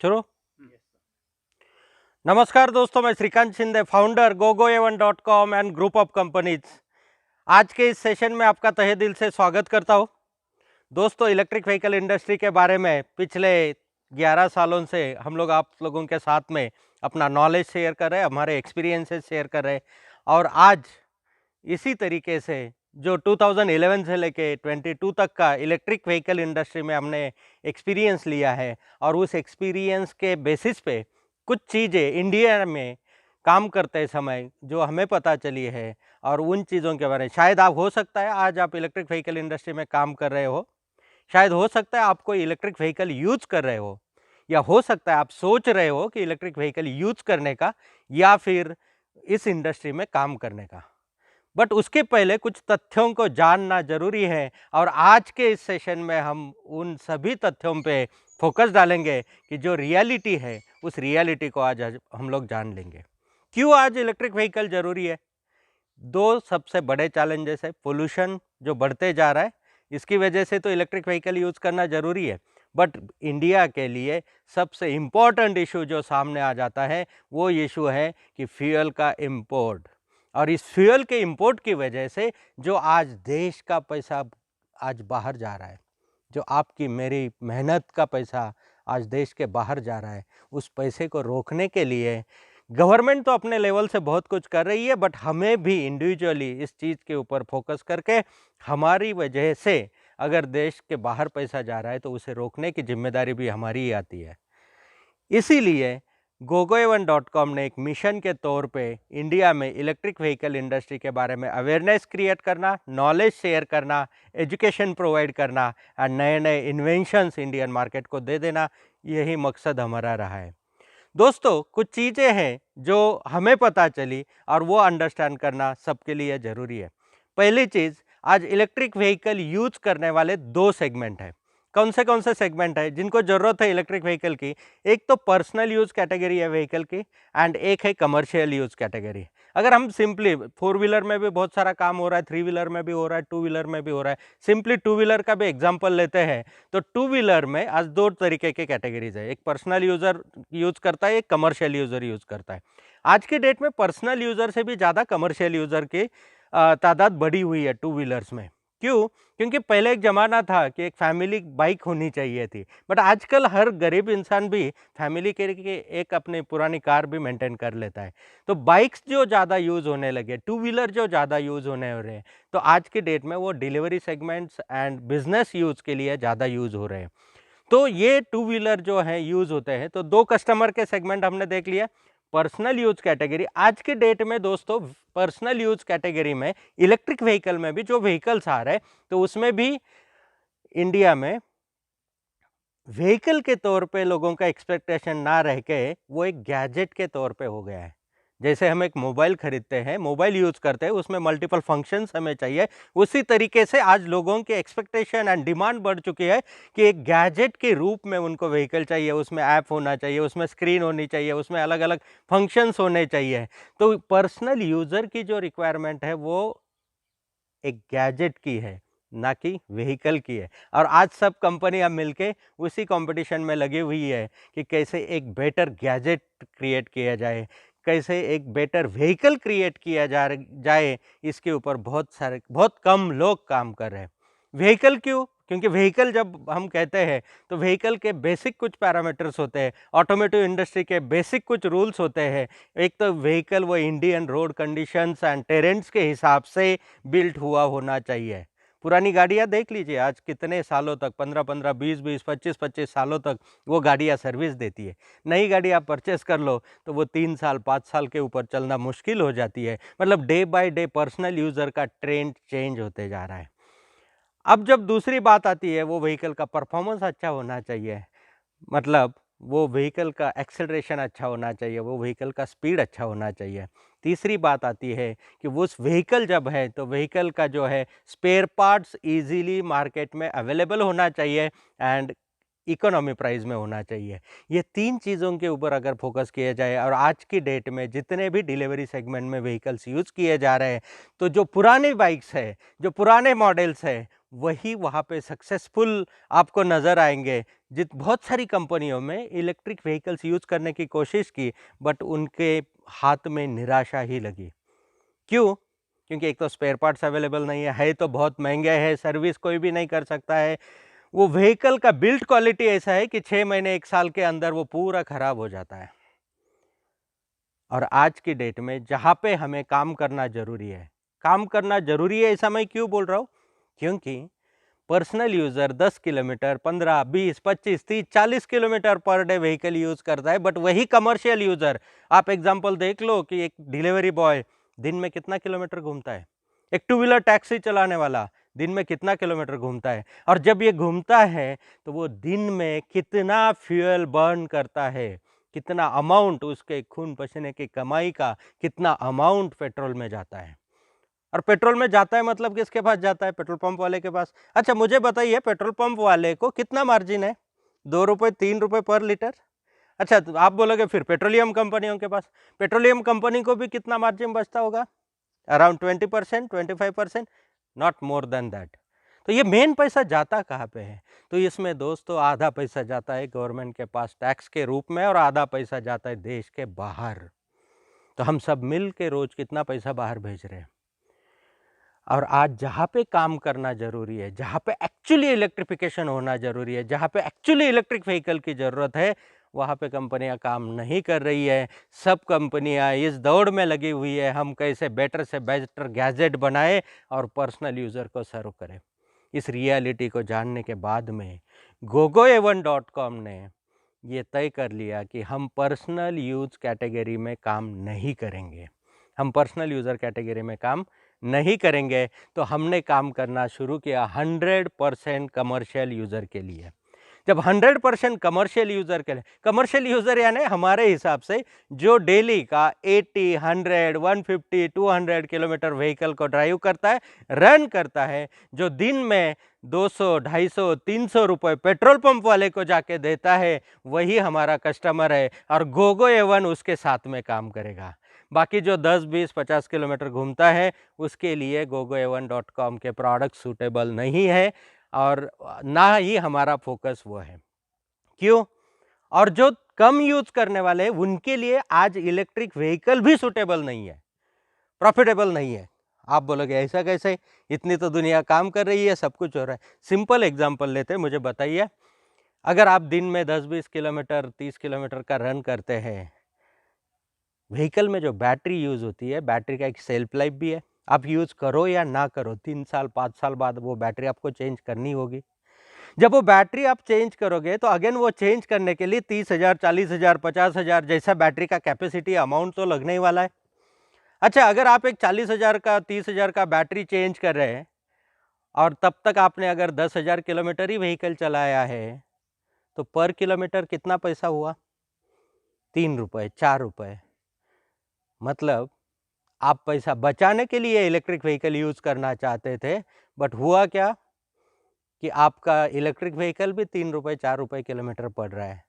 शुरू। नमस्कार दोस्तों, मैं Shrikant Shinde, founder gogoa1.com and group of companies. आज के इस सेशन में आपका तहे दिल से स्वागत करता हूं। दोस्तों, इलेक्ट्रिक व्हीकल इंडस्ट्री के बारे में पिछले 11 सालों से हम लोग आप लोगों के साथ में अपना नॉलेज शेयर कर रहे हैं, हमारे एक्सपीरियंसेस शेयर कर रहे हैं। और आज इसी तरीके से जो 2011 से लेके 22 तक का इलेक्ट्रिक व्हीकल इंडस्ट्री में हमने एक्सपीरियंस लिया है, और उस एक्सपीरियंस के बेसिस पे कुछ चीज़ें इंडिया में काम करते समय जो हमें पता चली है, और उन चीज़ों के बारे में शायद आप हो सकता है आज आप इलेक्ट्रिक व्हीकल इंडस्ट्री में काम कर रहे हो, शायद हो सकता है आप कोई इलेक्ट्रिक व्हीकल यूज़ कर रहे हो, या हो सकता है आप सोच रहे हो कि इलेक्ट्रिक व्हीकल यूज़ करने का या फिर इस इंडस्ट्री में काम करने का। बट उसके पहले कुछ तथ्यों को जानना ज़रूरी है, और आज के इस सेशन में हम उन सभी तथ्यों पे फोकस डालेंगे कि जो रियलिटी है उस रियलिटी को आज हम लोग जान लेंगे। क्यों आज इलेक्ट्रिक व्हीकल ज़रूरी है? दो सबसे बड़े चैलेंजेस है। पोल्यूशन जो बढ़ते जा रहा है, इसकी वजह से तो इलेक्ट्रिक व्हीकल यूज़ करना ज़रूरी है। बट इंडिया के लिए सबसे इम्पोर्टेंट इशू जो सामने आ जाता है वो इशू है कि फ्यूल का इम्पोर्ट। और इस फ्यूल के इंपोर्ट की वजह से जो आज देश का पैसा आज बाहर जा रहा है, जो आपकी मेरी मेहनत का पैसा आज देश के बाहर जा रहा है, उस पैसे को रोकने के लिए गवर्नमेंट तो अपने लेवल से बहुत कुछ कर रही है, बट हमें भी इंडिविजुअली इस चीज़ के ऊपर फोकस करके हमारी वजह से अगर देश के बाहर पैसा जा रहा है तो उसे रोकने की जिम्मेदारी भी हमारी ही आती है। इसीलिए gogoa1.com ने एक मिशन के तौर पे इंडिया में इलेक्ट्रिक व्हीकल इंडस्ट्री के बारे में अवेयरनेस क्रिएट करना, नॉलेज शेयर करना, एजुकेशन प्रोवाइड करना और नए नए इन्वेंशंस इंडियन मार्केट को दे देना, यही मकसद हमारा रहा है। दोस्तों, कुछ चीज़ें हैं जो हमें पता चली और वो अंडरस्टैंड करना सबके लिए ज़रूरी है। पहली चीज़, आज इलेक्ट्रिक व्हीकल यूज़ करने वाले दो सेगमेंट हैं। कौन से सेगमेंट है जिनको ज़रूरत है इलेक्ट्रिक व्हीकल की? एक तो पर्सनल यूज़ कैटेगरी है व्हीकल की, एंड एक है कमर्शियल यूज़ कैटेगरी। अगर हम सिंपली फोर व्हीलर में भी बहुत सारा काम हो रहा है, थ्री व्हीलर में भी हो रहा है, टू व्हीलर में भी हो रहा है, सिंपली टू व्हीलर का भी एग्जाम्पल लेते हैं तो टू व्हीलर में आज दो तरीके के कैटेगरीज है। एक पर्सनल यूज़र यूज़ करता है, एक कमर्शियल यूज़र यूज़ करता है। आज के डेट में पर्सनल यूज़र से भी ज़्यादा कमर्शियल यूज़र की तादाद बढ़ी हुई है टू व्हीलर्स में। क्यों? क्योंकि पहले एक ज़माना था कि एक फैमिली बाइक होनी चाहिए थी, बट आजकल हर गरीब इंसान भी फैमिली के लिए एक अपनी पुरानी कार भी मेंटेन कर लेता है। तो बाइक्स जो ज़्यादा यूज़ होने लगे, टू व्हीलर जो ज़्यादा यूज़ होने हो रहे हैं, तो आज की डेट में वो delivery segments and business use के लिए ज़्यादा यूज़ हो रहे हैं। तो ये टू व्हीलर जो है यूज़ होते हैं, तो दो कस्टमर के सेगमेंट हमने देख लिया। पर्सनल यूज कैटेगरी, आज के डेट में दोस्तों पर्सनल यूज कैटेगरी में इलेक्ट्रिक व्हीकल में भी जो व्हीकल्स आ रहे हैं, तो उसमें भी इंडिया में व्हीकल के तौर पे लोगों का एक्सपेक्टेशन ना रह के वो एक गैजेट के तौर पे हो गया है। जैसे हम एक मोबाइल खरीदते हैं, मोबाइल यूज़ करते हैं, उसमें मल्टीपल फंक्शंस हमें चाहिए, उसी तरीके से आज लोगों की एक्सपेक्टेशन एंड डिमांड बढ़ चुकी है कि एक गैजेट के रूप में उनको व्हीकल चाहिए, उसमें ऐप होना चाहिए, उसमें स्क्रीन होनी चाहिए, उसमें अलग अलग फंक्शंस होने चाहिए। तो पर्सनल यूज़र की जो रिक्वायरमेंट है वो एक गैजेट की है, ना कि व्हीकल की है। और आज सब कंपनियां मिलके उसी कंपटीशन में लगी हुई है कि कैसे एक बेटर गैजेट क्रिएट किया जाए, कैसे एक बेटर व्हीकल क्रिएट किया जाए। इसके ऊपर बहुत कम लोग काम कर रहे हैं। व्हीकल क्यों? क्योंकि व्हीकल जब हम कहते हैं तो व्हीकल के बेसिक कुछ पैरामीटर्स होते हैं, ऑटोमोटिव इंडस्ट्री के बेसिक कुछ रूल्स होते हैं। एक तो व्हीकल वो इंडियन रोड कंडीशंस एंड टेरेंट्स के हिसाब से बिल्ट हुआ होना चाहिए। पुरानी गाड़ियाँ देख लीजिए, आज कितने सालों तक 15-15, 20-20, 25-25 सालों तक वो गाड़ियाँ सर्विस देती है। नई गाड़ी आप परचेस कर लो तो वो 3 साल 5 साल के ऊपर चलना मुश्किल हो जाती है। मतलब day by day personal user का ट्रेंड चेंज होते जा रहा है। अब जब दूसरी बात आती है, वो व्हीकल का परफॉर्मेंस अच्छा होना चाहिए, मतलब वो व्हीकल का एक्सेलरेशन अच्छा होना चाहिए, वो व्हीकल का स्पीड अच्छा होना चाहिए। तीसरी बात आती है कि वो उस व्हीकल जब है तो व्हीकल का जो है स्पेयर पार्ट्स ईज़िली मार्केट में अवेलेबल होना चाहिए एंड इकोनॉमी प्राइस में होना चाहिए। ये तीन चीज़ों के ऊपर अगर फोकस किया जाए, और आज की डेट में जितने भी डिलीवरी सेगमेंट में व्हीकल्स यूज़ किए जा रहे हैं, तो जो पुराने बाइक्स है, जो पुराने मॉडल्स है, वही वहाँ पे सक्सेसफुल आपको नज़र आएंगे। जित बहुत सारी कंपनियों में इलेक्ट्रिक व्हीकल्स यूज़ करने की कोशिश की, बट उनके हाथ में निराशा ही लगी। क्यों? क्योंकि एक तो स्पेयर पार्ट्स अवेलेबल नहीं है तो बहुत महँगे हैं, सर्विस कोई भी नहीं कर सकता है। वो व्हीकल का बिल्ड क्वालिटी ऐसा है कि 6 महीने 1 साल के अंदर वो पूरा खराब हो जाता है। और आज की डेट में जहाँ पे हमें काम करना ज़रूरी है, काम करना ज़रूरी है ऐसा मैं क्यों बोल रहा हूँ? क्योंकि personal user 10 kilometre, 15, 20, 25, 30, 40 kilometre per day vehicle use करता है, बट वही कमर्शियल यूज़र, आप एग्ज़ाम्पल देख लो कि एक डिलीवरी बॉय दिन में कितना किलोमीटर घूमता है? एक टू व्हीलर टैक्सी चलाने वाला दिन में कितना किलोमीटर घूमता है? और जब ये घूमता है, तो वो दिन में कितना फ्यूल बर्न करता है, कितना अमाउंट उसके खून पसीने की कमाई का कितना अमाउंट पेट्रोल में जाता है। और पेट्रोल में जाता है मतलब किसके पास जाता है? पेट्रोल पंप वाले के पास। अच्छा मुझे बताइए, पेट्रोल पंप वाले को कितना मार्जिन है? 2 रुपए 3 रुपए पर लीटर। अच्छा तो आप बोलोगे फिर पेट्रोलियम कंपनियों के पास, पेट्रोलियम कंपनी को भी कितना मार्जिन बचता होगा? Around 20%, 25%, not more than that. तो ये मेन पैसा जाता कहाँ पे है? तो इसमें दोस्तों आधा पैसा जाता है गवर्नमेंट के पास टैक्स के रूप में, और आधा पैसा जाता है देश के बाहर। तो हम सब मिल के रोज कितना पैसा बाहर भेज रहे हैं? और आज जहाँ पे काम करना ज़रूरी है, जहाँ पे एक्चुअली इलेक्ट्रिफिकेशन होना ज़रूरी है, जहाँ पे एक्चुअली इलेक्ट्रिक व्हीकल की ज़रूरत है, वहाँ पे कंपनियाँ काम नहीं कर रही है। सब कंपनियाँ इस दौड़ में लगी हुई है, हम कैसे बेटर से बेटर गैजेट बनाएं और पर्सनल यूज़र को सर्व करें। इस रियलिटी को जानने के बाद में gogoa1.com ने ये तय कर लिया कि हम पर्सनल यूज़ कैटेगरी में काम नहीं करेंगे, हम पर्सनल यूज़र कैटेगरी में काम नहीं करेंगे। तो हमने काम करना शुरू किया 100% कमर्शियल यूज़र के लिए। जब 100% कमर्शियल यूज़र के लिए, कमर्शियल यूज़र यानी हमारे हिसाब से जो डेली का 80, 100, 150, 200 किलोमीटर व्हीकल को ड्राइव करता है, रन करता है, जो दिन में 200, 250, 300 रुपये पेट्रोल पंप वाले को जाके देता है, वही हमारा कस्टमर है। और गोगो A1 उसके साथ में काम करेगा। बाकी जो 10, 20, 50 किलोमीटर घूमता है, उसके लिए gogoa1.com के प्रोडक्ट सूटेबल नहीं है, और ना ही हमारा फोकस वो है। क्यों? और जो कम यूज़ करने वाले हैं, उनके लिए आज इलेक्ट्रिक व्हीकल भी सूटेबल नहीं है, प्रॉफिटेबल नहीं है। आप बोलोगे ऐसा कैसे? इतनी तो दुनिया काम कर रही है, सब कुछ हो रहा है। सिंपल एग्जांपल लेते हैं, मुझे बताइए, अगर आप दिन में 10-20 किलोमीटर, 30 किलोमीटर का रन करते हैं, व्हीकल में जो बैटरी यूज़ होती है, बैटरी का एक सेल्फ लाइफ भी है। आप यूज़ करो या ना करो, 3 साल, 5 साल बाद वो बैटरी आपको चेंज करनी होगी। जब वो बैटरी आप चेंज करोगे, तो अगेन वो चेंज करने के लिए 30,000, 40,000, 50,000 जैसा बैटरी का कैपेसिटी अमाउंट तो लगने ही वाला है। अच्छा, अगर आप एक 40,000 का, 30,000 का बैटरी चेंज कर रहे हैं, और तब तक आपने अगर 10,000 किलोमीटर ही व्हीकल चलाया है, तो पर किलोमीटर कितना पैसा हुआ? 3 रुपए, 4 रुपए। मतलब आप पैसा बचाने के लिए इलेक्ट्रिक व्हीकल यूज़ करना चाहते थे, बट हुआ क्या कि आपका इलेक्ट्रिक व्हीकल भी 3 रुपए, 4 रुपए किलोमीटर पड़ रहा है।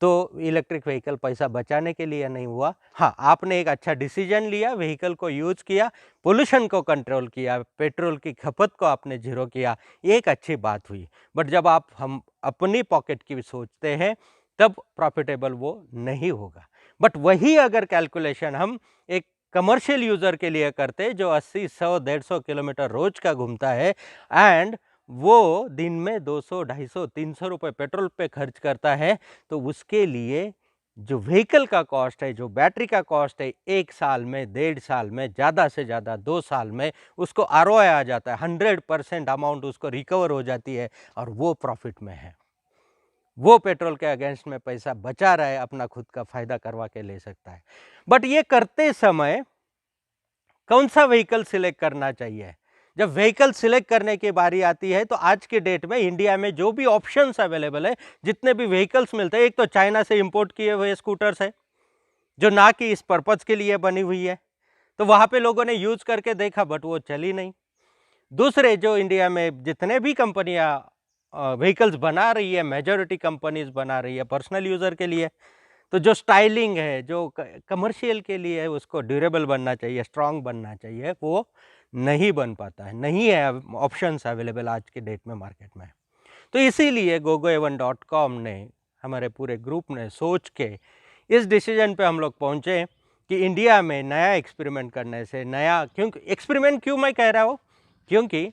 तो इलेक्ट्रिक व्हीकल पैसा बचाने के लिए नहीं हुआ। हाँ, आपने एक अच्छा डिसीजन लिया, व्हीकल को यूज़ किया, पोल्यूशन को कंट्रोल किया, पेट्रोल की खपत को आपने ज़ीरो किया, ये एक अच्छी बात हुई। बट जब हम अपनी पॉकेट की सोचते हैं, तब प्रॉफिटेबल वो नहीं होगा। बट वही अगर कैलकुलेशन हम एक कमर्शियल यूज़र के लिए करते, जो 80, 100, 150 किलोमीटर रोज़ का घूमता है, एंड वो दिन में 200, 250, 300 रुपये पेट्रोल पे खर्च करता है, तो उसके लिए जो व्हीकल का कॉस्ट है, जो बैटरी का कॉस्ट है, 1 साल में, 1.5 साल में, ज़्यादा से ज़्यादा 2 साल में उसको आरओआई आ जाता है, 100% अमाउंट उसको रिकवर हो जाती है, और वो प्रॉफिट में है। वो पेट्रोल के अगेंस्ट में पैसा बचा रहा है, अपना खुद का फ़ायदा करवा के ले सकता है। बट ये करते समय कौन सा व्हीकल सिलेक्ट करना चाहिए? जब व्हीकल सिलेक्ट करने की बारी आती है, तो आज के डेट में इंडिया में जो भी ऑप्शंस अवेलेबल है, जितने भी व्हीकल्स मिलते हैं, एक तो चाइना से इंपोर्ट किए हुए स्कूटर्स है, जो ना कि इस पर्पज़ के लिए बनी हुई है, तो वहाँ पे लोगों ने यूज़ करके देखा, बट वो चली नहीं। दूसरे जो इंडिया में जितने भी कंपनियाँ व्हीकल्स बना रही है, मेजॉरिटी कंपनीज़ बना रही है पर्सनल यूज़र के लिए, तो जो स्टाइलिंग है, जो कमर्शियल के लिए है, उसको ड्यूरेबल बनना चाहिए, स्ट्रॉन्ग बनना चाहिए, वो नहीं बन पाता है, नहीं है ऑप्शंस अवेलेबल आज के डेट में मार्केट में। तो इसीलिए gogoa1.com ने, हमारे पूरे ग्रुप ने सोच के इस डिसीजन पे हम लोग पहुँचे कि इंडिया में नया एक्सपेरिमेंट करने से नया, क्योंकि एक्सपेरिमेंट क्यों मैं कह रहा हूँ, क्योंकि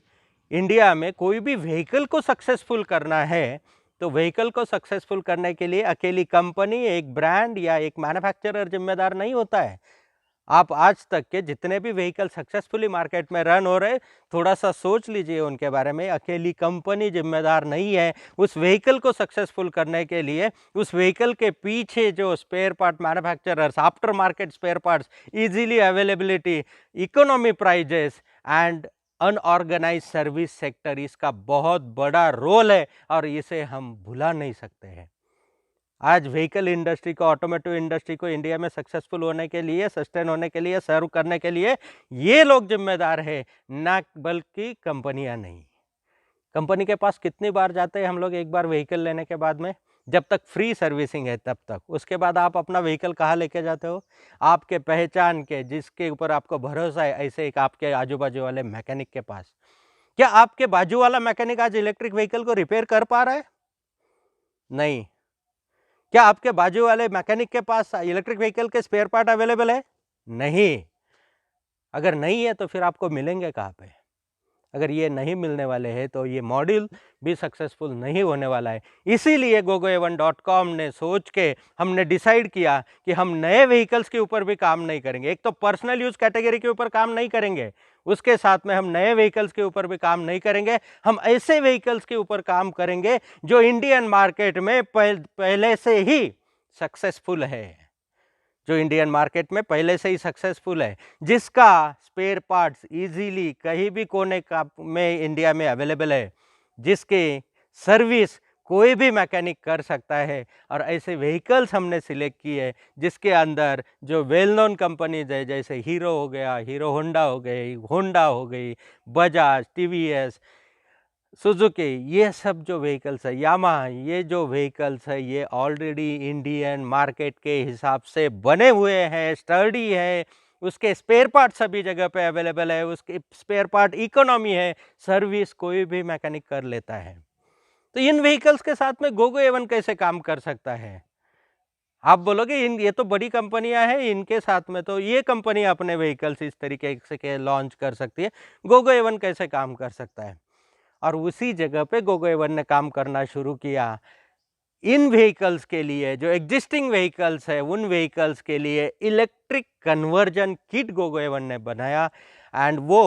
इंडिया में कोई भी व्हीकल को सक्सेसफुल करना है तो व्हीकल को सक्सेसफुल करने के लिए अकेली कंपनी, एक ब्रांड या एक मैन्युफैक्चरर जिम्मेदार नहीं होता है। आप आज तक के जितने भी व्हीकल सक्सेसफुली मार्केट में रन हो रहे, थोड़ा सा सोच लीजिए उनके बारे में। अकेली कंपनी जिम्मेदार नहीं है उस व्हीकल को सक्सेसफुल करने के लिए। उस व्हीकल के पीछे जो spare part manufacturers, after market spare parts, easily availability, economy prices and unorganise service sector, इसका बहुत बड़ा रोल है और इसे हम भुला नहीं सकते हैं। आज व्हीकल इंडस्ट्री को, ऑटोमोटिव इंडस्ट्री को इंडिया में सक्सेसफुल होने के लिए, सस्टेन होने के लिए, सर्व करने के लिए ये लोग जिम्मेदार है, ना बल्कि कंपनियां नहीं। कंपनी के पास कितनी बार जाते हैं हम लोग एक बार व्हीकल लेने के बाद में? जब तक फ्री सर्विसिंग है तब तक। उसके बाद आप अपना व्हीकल कहाँ लेके जाते हो? आपके पहचान के, जिसके ऊपर आपको भरोसा है, ऐसे एक आपके आजू बाजू वाले मैकेनिक के पास। क्या आपके बाजू वाला मैकेनिक आज इलेक्ट्रिक व्हीकल को रिपेयर कर पा रहा है? नहीं। क्या आपके बाजू वाले मैकेनिक के पास इलेक्ट्रिक व्हीकल के स्पेयर पार्ट अवेलेबल है? नहीं। अगर नहीं है तो फिर आपको मिलेंगे कहाँ पे? अगर ये नहीं मिलने वाले हैं तो ये मॉड्यूल भी सक्सेसफुल नहीं होने वाला है। इसीलिए gogoa1.com ने सोच के हमने डिसाइड किया कि हम नए व्हीकल्स के ऊपर भी काम नहीं करेंगे। एक तो पर्सनल यूज कैटेगरी के ऊपर काम नहीं करेंगे, उसके साथ में हम नए व्हीकल्स के ऊपर भी काम नहीं करेंगे। हम ऐसे व्हीकल्स के ऊपर काम करेंगे जो इंडियन मार्केट में पहले से ही सक्सेसफुल है, जो इंडियन मार्केट में पहले से ही सक्सेसफुल है, जिसका स्पेयर पार्ट्स इजीली कहीं भी कोने का में इंडिया में अवेलेबल है, जिसके सर्विस कोई भी मैकेनिक कर सकता है। और ऐसे व्हीकल्स हमने सिलेक्ट किए जिसके अंदर जो वेल नोन कंपनीज है, जैसे हीरो हो गया, हीरो होंडा हो गई, होंडा हो गई, बजाज, टीवीएस, सुजुकी, ये सब जो व्हीकल्स है, यामाहा, ये जो व्हीकल्स है ये ऑलरेडी इंडियन मार्केट के हिसाब से बने हुए हैं, स्टर्डी है, उसके स्पेयर पार्ट सभी जगह पे अवेलेबल है, उसके स्पेयर पार्ट इकोनॉमी है, सर्विस कोई भी मैकेनिक कर लेता है। तो इन व्हीकल्स के साथ में gogoa1 कैसे काम कर सकता है? आप बोलोगे ये तो बड़ी कंपनियां हैं, इनके साथ में तो ये कंपनी अपने व्हीकल्स इस तरीके से के लॉन्च कर सकती है, gogoa1 कैसे काम कर सकता है? और उसी जगह पे gogoa1 ने काम करना शुरू किया। इन व्हीकल्स के लिए, जो एग्जिस्टिंग व्हीकल्स है, उन व्हीकल्स के लिए इलेक्ट्रिक कन्वर्जन किट gogoa1 ने बनाया एंड वो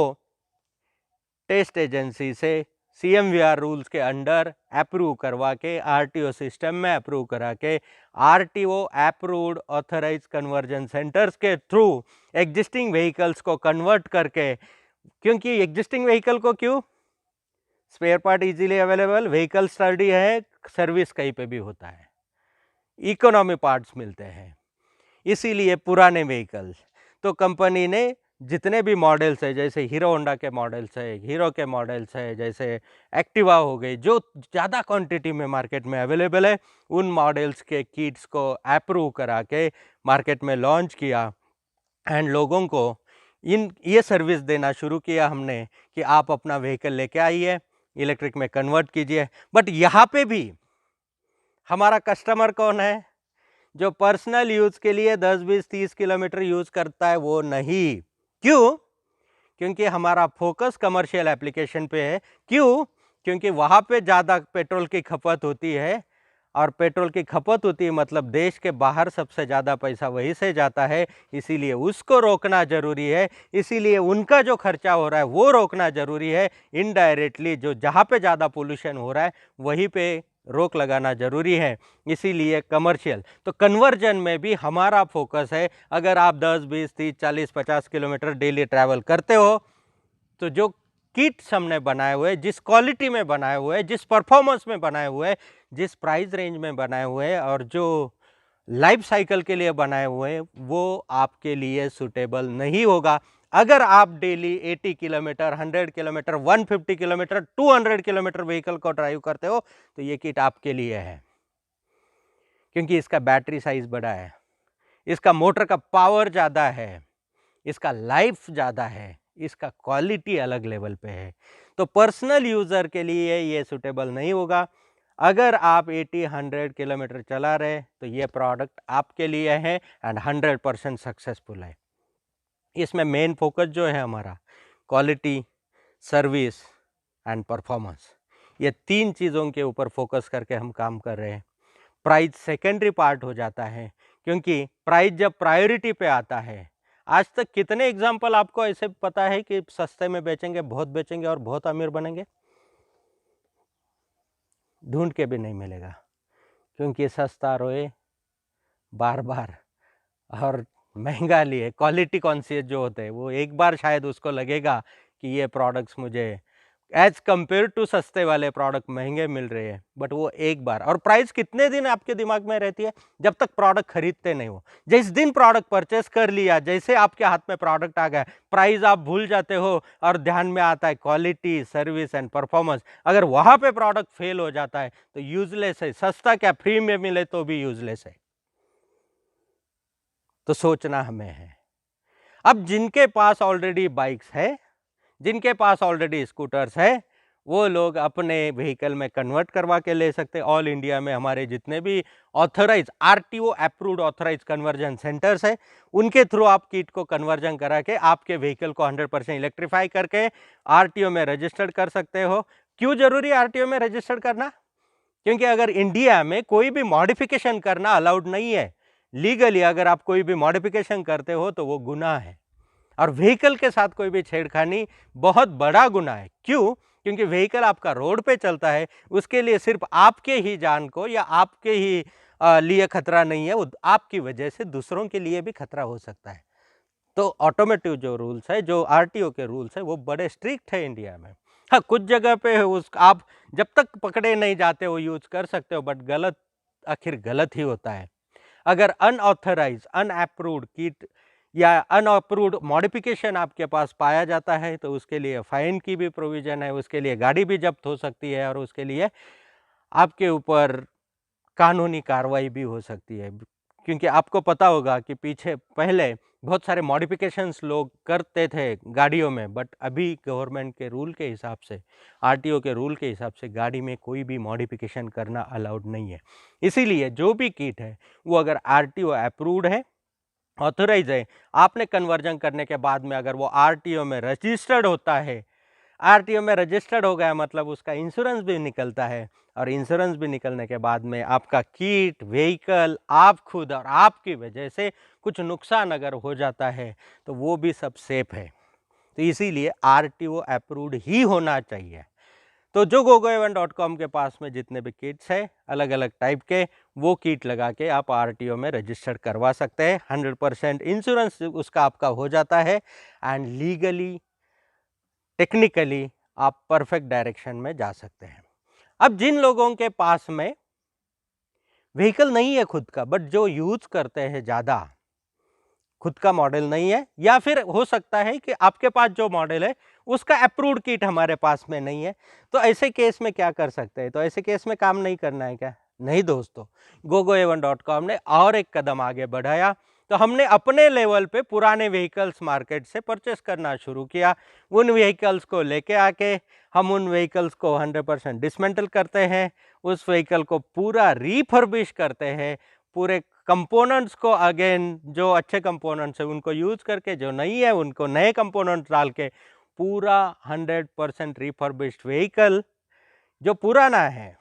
टेस्ट एजेंसी से CMVR रूल्स के अंडर अप्रूव करवा के, RTO सिस्टम में अप्रूव करा के, RTO approved authorise conversion centres के थ्रू एग्जिस्टिंग व्हीकल्स को कन्वर्ट करके, क्योंकि एग्जिस्टिंग व्हीकल को क्यों? Spare part easily available, vehicle sturdy है, सर्विस कहीं पे भी होता है, इकोनॉमी पार्ट्स मिलते हैं। इसीलिए पुराने व्हीकल्स तो कंपनी ने जितने भी मॉडल्स है, जैसे हीरो होंडा के मॉडल्स है, हीरो के मॉडल्स है, जैसे एक्टिवा हो गई, जो ज़्यादा क्वांटिटी में मार्केट में अवेलेबल है, उन मॉडल्स के किट्स को अप्रूव करा के मार्केट में लॉन्च किया एंड लोगों को ये सर्विस देना शुरू किया हमने कि आप अपना व्हीकल लेके आइए, इलेक्ट्रिक में कन्वर्ट कीजिए। बट यहाँ पे भी हमारा कस्टमर कौन है? जो पर्सनल यूज़ के लिए 10, 20, 30 किलोमीटर यूज़ करता है वो नहीं। क्यों? क्योंकि हमारा फोकस कमर्शियल एप्लीकेशन पे है। क्यों? क्योंकि वहाँ पे ज़्यादा पेट्रोल की खपत होती है, और पेट्रोल की खपत होती है मतलब देश के बाहर सबसे ज़्यादा पैसा वहीं से जाता है, इसीलिए उसको रोकना ज़रूरी है। इसीलिए उनका जो खर्चा हो रहा है वो रोकना ज़रूरी है। इनडायरेक्टली जो जहाँ पे ज़्यादा पोल्यूशन हो रहा है वहीं पे रोक लगाना ज़रूरी है। इसीलिए कमर्शियल तो कन्वर्जन में भी हमारा फोकस है। अगर आप 10, 20, 30, 40, 50 किलोमीटर डेली ट्रैवल करते हो तो जो किट्स हमने बनाए हुए, जिस क्वालिटी में बनाए हुए, जिस परफॉर्मेंस में बनाए हुए, जिस प्राइस रेंज में बनाए हुए और जो लाइफ साइकिल के लिए बनाए हुए, वो आपके लिए सूटेबल नहीं होगा। अगर आप daily 80 kilometre, 100 kilometre, 150 kilometre, 200 kilometre vehicle को ड्राइव करते हो तो ये किट आपके लिए है, क्योंकि इसका बैटरी साइज बड़ा है, इसका मोटर का पावर ज़्यादा है, इसका लाइफ ज़्यादा है, इसका क्वालिटी अलग लेवल पे है। तो पर्सनल यूज़र के लिए ये सूटेबल नहीं होगा। अगर आप 80-100 किलोमीटर चला रहे तो ये प्रोडक्ट आपके लिए है एंड 100% सक्सेसफुल है। इसमें मेन फोकस जो है हमारा क्वालिटी, सर्विस एंड परफॉर्मेंस, ये 3 चीज़ों के ऊपर फोकस करके हम काम कर रहे हैं। प्राइस सेकेंडरी पार्ट हो जाता है, क्योंकि प्राइस जब प्रायोरिटी पे आता है, आज तक कितने एग्जाम्पल आपको ऐसे पता है कि सस्ते में बेचेंगे, बहुत बेचेंगे और बहुत अमीर बनेंगे? ढूंढ के भी नहीं मिलेगा, क्योंकि सस्ता रोए बार बार और महंगा लिए। क्वालिटी कॉन्शियस जो होते हैं वो एक बार शायद उसको लगेगा कि ये प्रोडक्ट्स मुझे एज कंपेयर टू सस्ते वाले प्रोडक्ट महंगे मिल रहे हैं, बट वो एक बार। और प्राइस कितने दिन आपके दिमाग में रहती है? जब तक प्रोडक्ट खरीदते नहीं हो। जिस दिन प्रोडक्ट परचेस कर लिया, जैसे आपके हाथ में प्रोडक्ट आ गया, प्राइस आप भूल जाते हो और ध्यान में आता है क्वालिटी, सर्विस एंड परफॉर्मेंस। अगर वहां पे प्रोडक्ट फेल हो जाता है तो यूजलेस है। सस्ता क्या, फ्री में मिले तो भी यूजलेस है। तो सोचना हमें है। अब जिनके पास ऑलरेडी बाइक्स है, जिनके पास ऑलरेडी स्कूटर्स है, वो लोग अपने व्हीकल में कन्वर्ट करवा के ले सकते हैं। ऑल इंडिया में हमारे जितने भी authorise RTO approved authorise conversion centres है, उनके थ्रू आप किट को कन्वर्जन करा के आपके व्हीकल को 100% इलेक्ट्रीफाई करके आरटीओ में रजिस्टर्ड कर सकते हो। क्यों जरूरी आरटीओ में रजिस्टर्ड करना? क्योंकि अगर इंडिया में कोई भी मॉडिफिकेशन करना अलाउड नहीं है, लीगली अगर आप कोई भी मॉडिफिकेशन करते हो तो वो गुनाह है। और व्हीकल के साथ कोई भी छेड़खानी बहुत बड़ा गुनाह है। क्यों? क्योंकि व्हीकल आपका रोड पे चलता है, उसके लिए सिर्फ आपके ही जान को या आपके ही लिए खतरा नहीं है, वो आपकी वजह से दूसरों के लिए भी खतरा हो सकता है। तो ऑटोमेटिव जो रूल्स है, जो आरटीओ के रूल्स है, वो बड़े स्ट्रिक्ट है इंडिया में। हाँ, कुछ जगह पे उस आप जब तक पकड़े नहीं जाते हो यूज कर सकते हो, बट गलत आखिर गलत ही होता है। अगर अनऑथराइज, अनअप्रूव्ड किट या अनअप्रूव्ड मॉडिफिकेशन आपके पास पाया जाता है तो उसके लिए फाइन की भी प्रोविजन है, उसके लिए गाड़ी भी जब्त हो सकती है और उसके लिए आपके ऊपर कानूनी कार्रवाई भी हो सकती है। क्योंकि आपको पता होगा कि पीछे पहले बहुत सारे मॉडिफिकेशंस लोग करते थे गाड़ियों में, बट अभी गवर्नमेंट के रूल के हिसाब से, आरटीओ के रूल के हिसाब से गाड़ी में कोई भी मॉडिफिकेशन करना अलाउड नहीं है। इसीलिए जो भी किट है वो अगर आरटीओ अप्रूव्ड है, ऑथोराइज है, आपने कन्वर्जन करने के बाद में अगर वो आरटीओ में रजिस्टर्ड होता है, आरटीओ में रजिस्टर्ड हो गया मतलब उसका इंश्योरेंस भी निकलता है, और इंश्योरेंस भी निकलने के बाद में आपका किट, व्हीकल, आप खुद और आपकी वजह से कुछ नुकसान अगर हो जाता है तो वो भी सब सेफ है। तो इसीलिए आरटीओ अप्रूव्ड ही होना चाहिए। तो जो gogoevan.com के पास में जितने भी किट्स है अलग अलग टाइप के, वो किट लगा के आप आरटीओ में रजिस्टर करवा सकते हैं। 100% इंश्योरेंस उसका आपका हो जाता है एंड लीगली, टेक्निकली आप परफेक्ट डायरेक्शन में जा सकते हैं। अब जिन लोगों के पास में व्हीकल नहीं है खुद का, बट जो यूज करते हैं ज़्यादा, खुद का मॉडल नहीं है, या फिर हो सकता है कि आपके पास जो मॉडल है उसका अप्रूव्ड किट हमारे पास में नहीं है, तो ऐसे केस में क्या कर सकते हैं? तो ऐसे केस में काम नहीं करना है क्या? नहीं दोस्तों, gogoevan.com ने और एक कदम आगे बढ़ाया। तो हमने अपने लेवल पे पुराने व्हीकल्स मार्केट से परचेस करना शुरू किया। उन व्हीकल्स को लेके आके हम उन व्हीकल्स को 100% डिसमेंटल करते हैं, उस व्हीकल को पूरा रिफर्बिश करते हैं, पूरे कंपोनेंट्स को अगेन, जो अच्छे कंपोनेंट्स है उनको यूज करके, जो नहीं है उनको नए कंपोनेंट्स डाल के पूरा 100% रिफर्बिश्ड व्हीकल। जो पुराना है,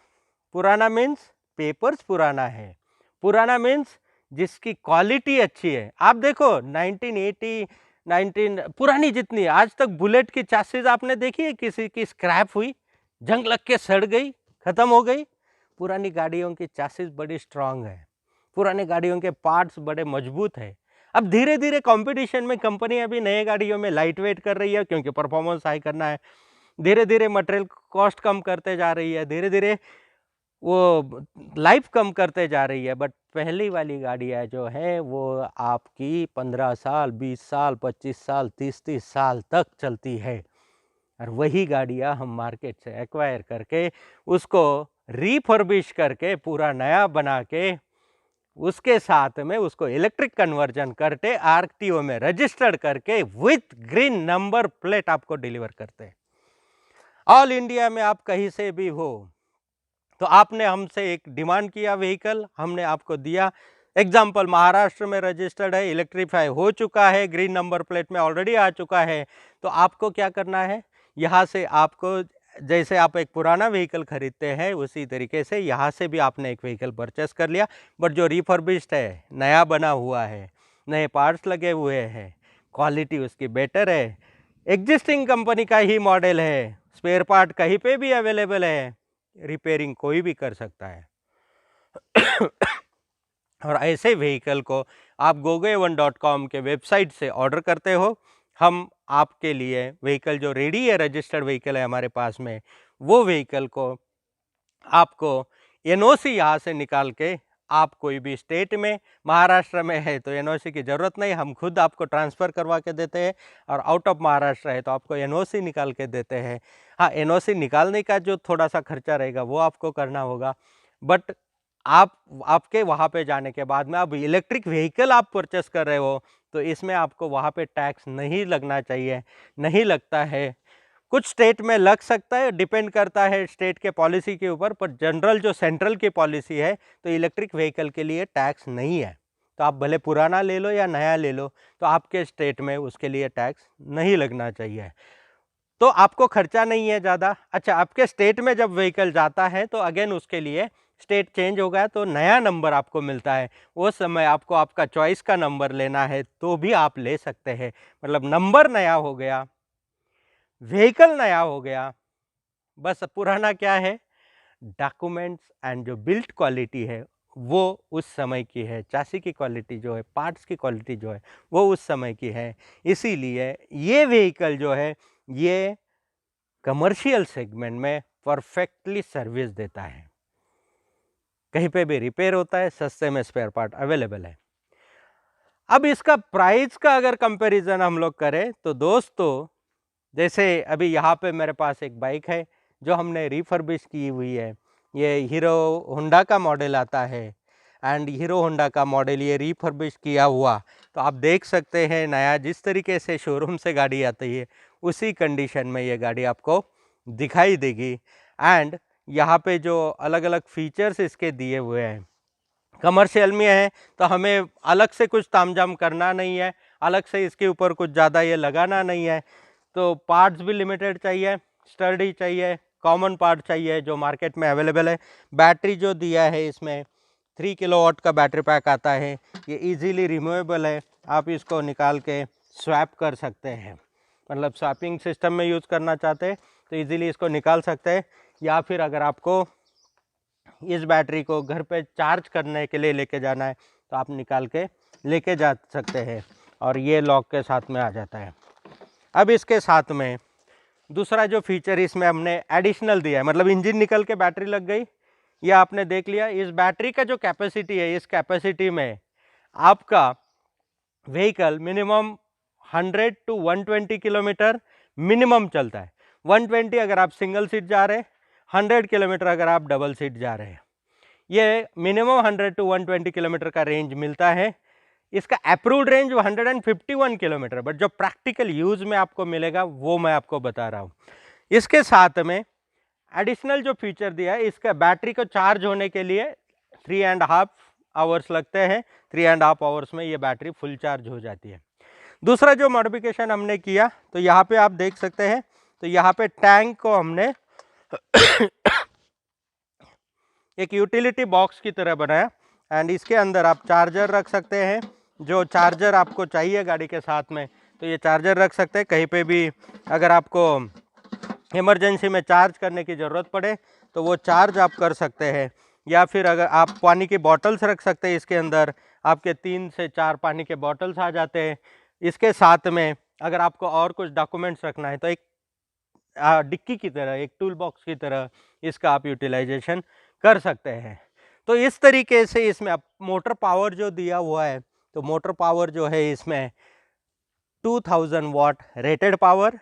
पुराना मीन्स पेपर्स पुराना है, पुराना मीन्स जिसकी क्वालिटी अच्छी है। आप देखो 1980 19 पुरानी जितनी है, आज तक बुलेट की चासिस आपने देखी है किसी की स्क्रैप हुई, जंग लग के सड़ गई, खत्म हो गई? पुरानी गाड़ियों की चासिस बड़ी स्ट्रांग है, पुरानी गाड़ियों के पार्ट्स बड़े मजबूत है। अब धीरे धीरे कंपटीशन में कंपनियां भी नए गाड़ियों में लाइट वेट कर रही है, क्योंकि परफॉर्मेंस हाई करना है। धीरे धीरे मटेरियल कॉस्ट कम करते जा रही है, धीरे धीरे वो लाइफ कम करते जा रही है। बट पहली वाली गाड़ियाँ जो है वो आपकी 15 साल, 20 साल, 25 साल, 30-30 साल तक चलती है। और वही गाड़ियाँ हम मार्केट से एक्वायर करके उसको रिफर्बिश करके पूरा नया बना के उसके साथ में उसको इलेक्ट्रिक कन्वर्जन करके आरटीओ में रजिस्टर्ड करके विथ ग्रीन नंबर प्लेट आपको डिलीवर करते हैं। ऑल इंडिया में आप कहीं से भी हो, तो आपने हमसे एक डिमांड किया व्हीकल, हमने आपको दिया। एग्जाम्पल महाराष्ट्र में रजिस्टर्ड है, इलेक्ट्रीफाई हो चुका है, ग्रीन नंबर प्लेट में ऑलरेडी आ चुका है। तो आपको क्या करना है, यहाँ से आपको जैसे आप एक पुराना व्हीकल खरीदते हैं उसी तरीके से यहाँ से भी आपने एक व्हीकल परचेस कर लिया, बट जो रिफर्बिश्ड है, नया बना हुआ है, नए पार्ट्स लगे हुए हैं, क्वालिटी उसकी बेटर है, एग्जिस्टिंग कंपनी का ही मॉडल है, स्पेयर पार्ट कहीं पे भी अवेलेबल है, रिपेयरिंग कोई भी कर सकता है। और ऐसे व्हीकल को आप gogoa1.com के वेबसाइट से ऑर्डर करते हो, हम आपके लिए व्हीकल जो रेडी है, रजिस्टर्ड व्हीकल है हमारे पास में, वो व्हीकल को आपको एनओसी यहाँ से निकाल के आप कोई भी स्टेट में, महाराष्ट्र में है तो एनओसी की ज़रूरत नहीं, हम खुद आपको ट्रांसफ़र करवा के देते हैं, और आउट ऑफ महाराष्ट्र है तो आपको एनओसी निकाल के देते हैं। हाँ, एनओसी निकालने का जो थोड़ा सा खर्चा रहेगा वो आपको करना होगा, बट आपके वहाँ पे जाने के बाद में आप इलेक्ट्रिक व्हीकल आप परचेस कर रहे हो तो इसमें आपको वहाँ पे टैक्स नहीं लगना चाहिए, नहीं लगता है। कुछ स्टेट में लग सकता है, डिपेंड करता है स्टेट के पॉलिसी के ऊपर, पर जनरल जो सेंट्रल की पॉलिसी है तो इलेक्ट्रिक व्हीकल के लिए टैक्स नहीं है। तो आप भले पुराना ले लो या नया ले लो, तो आपके स्टेट में उसके लिए टैक्स नहीं लगना चाहिए, तो आपको खर्चा नहीं है ज़्यादा। अच्छा, आपके स्टेट में जब व्हीकल जाता है तो अगेन उसके लिए स्टेट चेंज हो गया तो नया नंबर आपको मिलता है, उस समय आपको आपका चॉइस का नंबर लेना है तो भी आप ले सकते हैं। मतलब नंबर नया हो गया, व्हीकल नया हो गया, बस पुराना क्या है, डॉक्यूमेंट्स एंड जो बिल्ट क्वालिटी है वो उस समय की है, चासी की क्वालिटी जो है, पार्ट्स की क्वालिटी जो है वो उस समय की है। इसीलिए ये व्हीकल जो है ये कमर्शियल सेगमेंट में परफेक्टली सर्विस देता है, कहीं पे भी रिपेयर होता है, सस्ते में स्पेयर पार्ट अवेलेबल है। अब इसका प्राइस का अगर कंपैरिजन हम लोग करें तो दोस्तों, जैसे अभी यहाँ पे मेरे पास एक बाइक है जो हमने रिफर्बिश की हुई है, ये हीरो होंडा का मॉडल आता है, एंड हीरो होंडा का मॉडल ये रिफर्बिश किया हुआ, तो आप देख सकते हैं नया जिस तरीके से शोरूम से गाड़ी आती है उसी कंडीशन में ये गाड़ी आपको दिखाई देगी। एंड यहाँ पे जो अलग अलग फीचर्स इसके दिए हुए हैं, कमर्शियल में है तो हमें अलग से कुछ तामझाम करना नहीं है, अलग से इसके ऊपर कुछ ज़्यादा ये लगाना नहीं है, तो पार्ट्स भी लिमिटेड चाहिए, स्टर्डी चाहिए, कॉमन पार्ट चाहिए जो मार्केट में अवेलेबल है। बैटरी जो दिया है इसमें 3 किलोवाट का बैटरी पैक आता है, ये इजीली रिमूवेबल है, आप इसको निकाल के स्वैप कर सकते हैं, मतलब स्वैपिंग सिस्टम में यूज़ करना चाहते हैं तो इजीली इसको निकाल सकते हैं, या फिर अगर आपको इस बैटरी को घर पे चार्ज करने के लिए लेके जाना है तो आप निकाल के लेके जा सकते हैं, और ये लॉक के साथ में आ जाता है। अब इसके साथ में दूसरा जो फीचर इसमें हमने एडिशनल दिया है, मतलब इंजन निकल के बैटरी लग गई, ये आपने देख लिया। इस बैटरी का जो कैपेसिटी है, इस कैपेसिटी में आपका vehicle minimum 100 to 120 kilometre minimum चलता है। 120 अगर आप सिंगल सीट जा रहे हैं, 100 किलोमीटर अगर आप डबल सीट जा रहे हैं, ये मिनिमम 100 to 120 किलोमीटर का रेंज मिलता है। इसका अप्रूव्ड रेंज 151 किलोमीटर, बट जो प्रैक्टिकल यूज़ में आपको मिलेगा वो मैं आपको बता रहा हूँ। इसके साथ में एडिशनल जो फीचर दिया है, इसका बैटरी को चार्ज होने के लिए 3.5 आवर्स लगते हैं, 3.5 आवर्स में ये बैटरी फुल चार्ज हो जाती है। दूसरा जो मॉडिफिकेशन हमने किया तो यहाँ पे आप देख सकते हैं, तो यहाँ पे टैंक को हमने एक यूटिलिटी बॉक्स की तरह बनाया, एंड इसके अंदर आप चार्जर रख सकते हैं, जो चार्जर आपको चाहिए गाड़ी के साथ में तो ये चार्जर रख सकते हैं। कहीं पे भी अगर आपको इमरजेंसी में चार्ज करने की ज़रूरत पड़े तो वो चार्ज आप कर सकते हैं, या फिर अगर आप पानी की बॉटल्स रख सकते हैं, इसके अंदर आपके 3 से 4 पानी के बॉटल्स आ जाते हैं। इसके साथ में अगर आपको और कुछ डॉक्यूमेंट्स रखना है तो एक डिक्की की तरह, एक टूल बॉक्स की तरह इसका आप यूटिलाइजेशन कर सकते हैं। तो इस तरीके से इसमें अब मोटर पावर जो दिया हुआ है, तो मोटर पावर जो है इसमें 2000 watt rated power,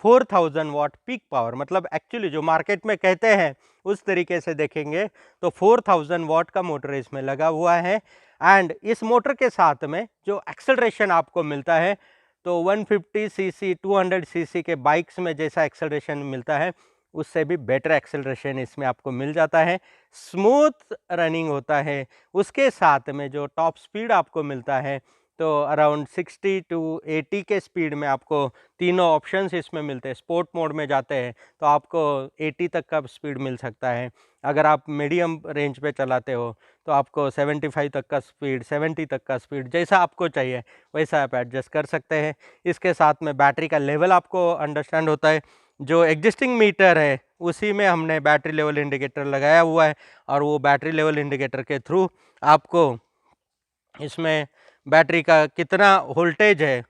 4000 watt peak power, मतलब एक्चुअली जो मार्केट में कहते हैं उस तरीके से देखेंगे तो 4000 वाट का मोटर इसमें लगा हुआ है। एंड इस मोटर के साथ में जो एक्सेलरेशन आपको मिलता है तो 150 सीसी 200 सीसी के बाइक्स में जैसा एक्सेलरेशन मिलता है उससे भी बेटर एक्सेलरेशन इसमें आपको मिल जाता है, स्मूथ रनिंग होता है। उसके साथ में जो टॉप स्पीड आपको मिलता है तो अराउंड 60 टू 80 के स्पीड में आपको तीनों ऑप्शंस इसमें मिलते हैं। स्पोर्ट मोड में जाते हैं तो आपको 80 तक का स्पीड मिल सकता है। अगर आप मीडियम रेंज पे चलाते हो तो आपको 75 तक का स्पीड, 70 तक का स्पीड, जैसा आपको चाहिए वैसा आप एडजस्ट कर सकते हैं। इसके साथ में बैटरी का लेवल आपको अंडरस्टैंड होता है। जो एग्जिस्टिंग मीटर है उसी में हमने बैटरी लेवल इंडिकेटर लगाया हुआ है और वो बैटरी लेवल इंडिकेटर के थ्रू आपको इसमें बैटरी का कितना वोल्टेज है,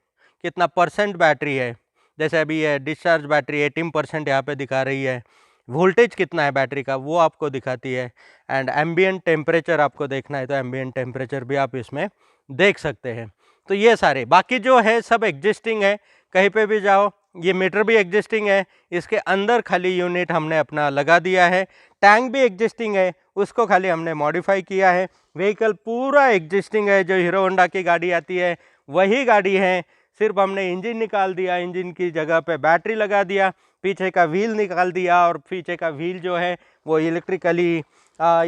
कितना परसेंट बैटरी है, जैसे अभी ये डिस्चार्ज बैटरी 18% यहाँ पे दिखा रही है, वोल्टेज कितना है बैटरी का वो आपको दिखाती है। एंड एम्बिएंट टेम्परेचर आपको देखना है तो एम्बिएंट टेम्परेचर भी आप इसमें देख सकते हैं। तो ये सारे बाकी जो है सब एग्जिस्टिंग है, कहीं पे भी जाओ ये मीटर भी एग्जिस्टिंग है, इसके अंदर खाली यूनिट हमने अपना लगा दिया है। टैंक भी एग्जिस्टिंग है, उसको खाली हमने मॉडिफाई किया है। व्हीकल पूरा एग्जिस्टिंग है, जो हीरो होंडा की गाड़ी आती है वही गाड़ी है, सिर्फ हमने इंजन निकाल दिया, इंजन की जगह पे बैटरी लगा दिया, पीछे का व्हील निकाल दिया और पीछे का व्हील जो है वो इलेक्ट्रिकली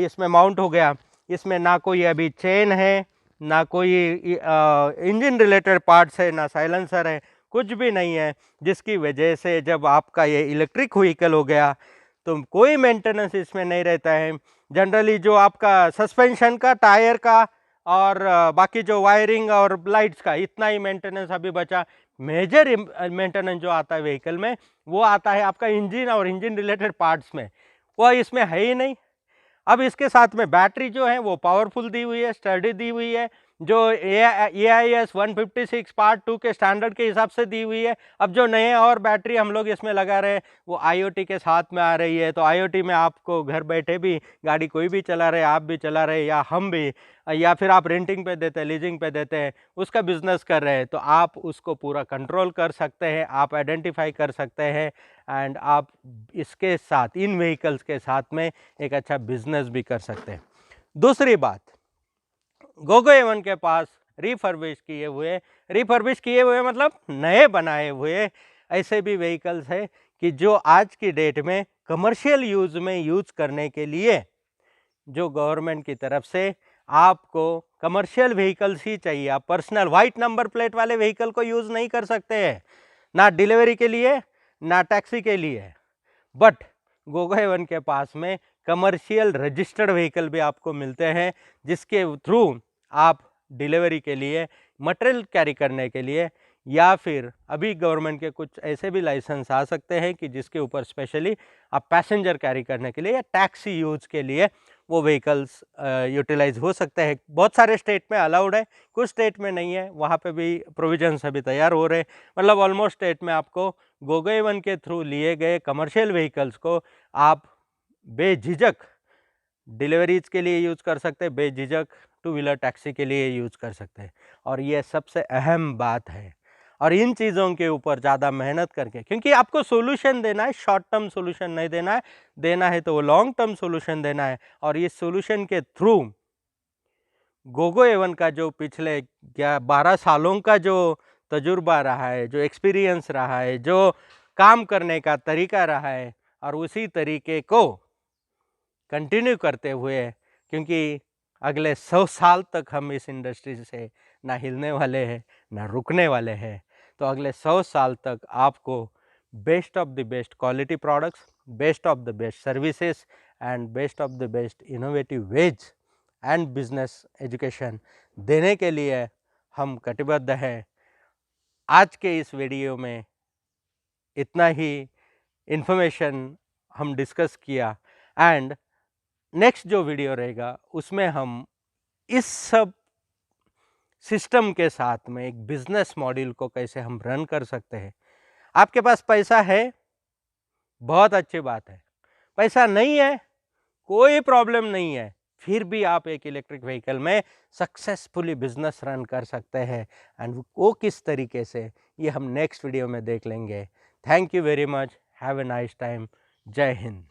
इसमें माउंट हो गया। इसमें ना कोई अभी चेन है, ना कोई इंजन रिलेटेड पार्ट्स है, ना साइलेंसर है, कुछ भी नहीं है, जिसकी वजह से जब आपका ये इलेक्ट्रिक व्हीकल हो गया तो कोई मेंटेनेंस इसमें नहीं रहता है। जनरली जो आपका सस्पेंशन का, टायर का और बाकी जो वायरिंग और लाइट्स का इतना ही मेंटेनेंस अभी बचा। मेजर मेंटेनेंस जो आता है व्हीकल में वो आता है आपका इंजन और इंजन रिलेटेड पार्ट्स में, वो इसमें है ही नहीं। अब इसके साथ में बैटरी जो है वो पावरफुल दी हुई है, स्टडी दी हुई है, जो AIS 156 पार्ट 2 के स्टैंडर्ड के हिसाब से दी हुई है। अब जो नए और बैटरी हम लोग इसमें लगा रहे हैं वो IoT के साथ में आ रही है, तो IoT में आपको घर बैठे भी गाड़ी कोई भी चला रहे, आप भी चला रहे या हम भी, या फिर आप रेंटिंग पे देते हैं, लीजिंग पे देते हैं, उसका बिजनेस कर रहे हैं, तो आप उसको पूरा कंट्रोल कर सकते हैं, आप आइडेंटिफाई कर सकते हैं एंड आप इसके साथ, इन व्हीकल्स के साथ में एक अच्छा बिजनेस भी कर सकते हैं। दूसरी बात, गोगो एवन के पास रिफर्बिश किए हुए मतलब नए बनाए हुए ऐसे भी व्हीकल्स है कि जो आज की डेट में कमर्शियल यूज में यूज करने के लिए जो गवर्नमेंट की तरफ से आपको कमर्शियल व्हीकल्स ही चाहिए, आप पर्सनल वाइट नंबर प्लेट वाले व्हीकल को यूज नहीं कर सकते हैं, ना डिलीवरी के लिए ना टैक्सी के लिए। बट गोगो हेवन के पास में कमर्शियल रजिस्टर्ड व्हीकल भी आपको मिलते हैं, जिसके थ्रू आप डिलीवरी के लिए, मटेरियल कैरी करने के लिए, या फिर अभी गवर्नमेंट के कुछ ऐसे भी लाइसेंस आ सकते हैं कि जिसके ऊपर स्पेशली आप पैसेंजर कैरी करने के लिए या टैक्सी यूज के लिए वो व्हीकल्स यूटिलाइज हो सकते हैं। बहुत सारे स्टेट में अलाउड है, कुछ स्टेट में नहीं है, वहाँ पे भी प्रोविजंस अभी तैयार हो रहे हैं। मतलब ऑलमोस्ट स्टेट में आपको गोगो एवन के थ्रू लिए गए कमर्शियल व्हीकल्स को आप बेझिझक डिलीवरीज के लिए यूज़ कर सकते हैं, बेझिझक टू व्हीलर टैक्सी के लिए यूज़ कर सकते हैं। और ये सबसे अहम बात है। और इन चीज़ों के ऊपर ज़्यादा मेहनत करके, क्योंकि आपको सोल्यूशन देना है, शॉर्ट टर्म सोल्यूशन नहीं देना है तो वो लॉन्ग टर्म सोल्यूशन देना है। और इस सोल्यूशन के थ्रू गोगो एवन का जो पिछले 12 सालों का जो तजुर्बा रहा है, जो एक्सपीरियंस रहा है, जो काम करने का तरीका रहा है, और उसी तरीके को कंटिन्यू करते हुए, क्योंकि अगले 100 साल तक हम इस इंडस्ट्री से ना हिलने वाले हैं ना रुकने वाले हैं, तो अगले 100 साल तक आपको best of the best quality products, best of the best services and best of the best innovative veg and business education देने के लिए हम कटिबद्ध हैं। आज के इस वीडियो में इतना ही इन्फॉर्मेशन हम डिस्कस किया, एंड नेक्स्ट जो वीडियो रहेगा उसमें हम इस सब सिस्टम के साथ में एक बिजनेस मॉडल को कैसे हम रन कर सकते हैं। आपके पास पैसा है, बहुत अच्छी बात है, पैसा नहीं है, कोई प्रॉब्लम नहीं है, फिर भी आप एक इलेक्ट्रिक व्हीकल में सक्सेसफुली बिजनेस रन कर सकते हैं। एंड वो किस तरीके से, ये हम नेक्स्ट वीडियो में देख लेंगे। Thank you very much, have a nice time, जय हिंद।